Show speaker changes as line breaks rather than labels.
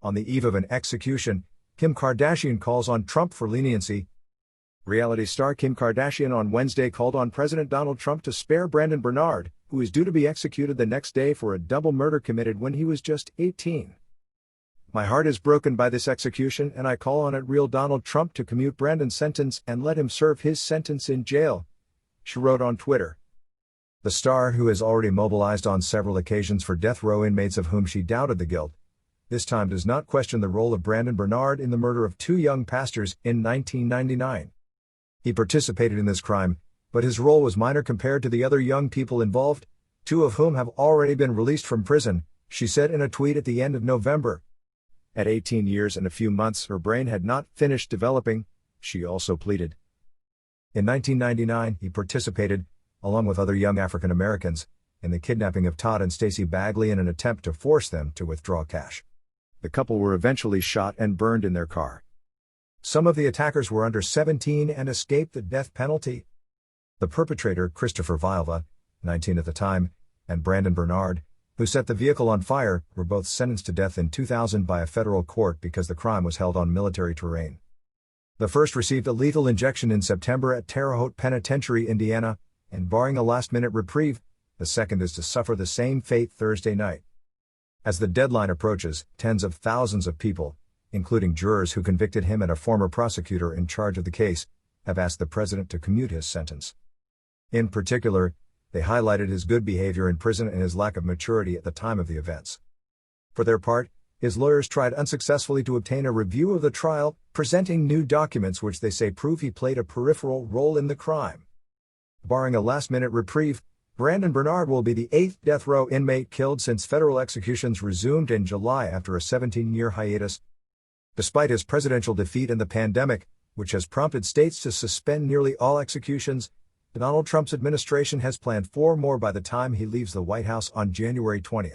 On the eve of an execution, Kim Kardashian calls on Trump for leniency. Reality star Kim Kardashian on Wednesday called on President Donald Trump to spare Brandon Bernard, who is due to be executed the next day for a double murder committed when he was just 18. "My heart is broken by this execution, and I call on real Donald Trump to commute Brandon's sentence and let him serve his sentence in jail," she wrote on Twitter. The star, who has already mobilized on several occasions for death row inmates of whom she doubted the guilt, this time does not question the role of Brandon Bernard in the murder of two young pastors in 1999. He participated in this crime, but his role was minor compared to the other young people involved, two of whom have already been released from prison, she said in a tweet at the end of November. At 18 years and a few months, her brain had not finished developing, she also pleaded. In 1999, he participated, along with other young African Americans, in the kidnapping of Todd and Stacey Bagley in an attempt to force them to withdraw cash. The couple were eventually shot and burned in their car. Some of the attackers were under 17 and escaped the death penalty. The perpetrator, Christopher Vilva, 19 at the time, and Brandon Bernard, who set the vehicle on fire, were both sentenced to death in 2000 by a federal court because the crime was held on military terrain. The first received a lethal injection in September at Terre Haute Penitentiary, Indiana, and barring a last-minute reprieve, the second is to suffer the same fate Thursday night. As the deadline approaches, tens of thousands of people, including jurors who convicted him and a former prosecutor in charge of the case, have asked the president to commute his sentence. In particular, they highlighted his good behavior in prison and his lack of maturity at the time of the events. For their part, his lawyers tried unsuccessfully to obtain a review of the trial, presenting new documents which they say prove he played a peripheral role in the crime. Barring a last-minute reprieve, Brandon Bernard will be the 8th death row inmate killed since federal executions resumed in July after a 17-year hiatus. Despite his presidential defeat and the pandemic, which has prompted states to suspend nearly all executions, Donald Trump's administration has planned 4 more by the time he leaves the White House on January 20.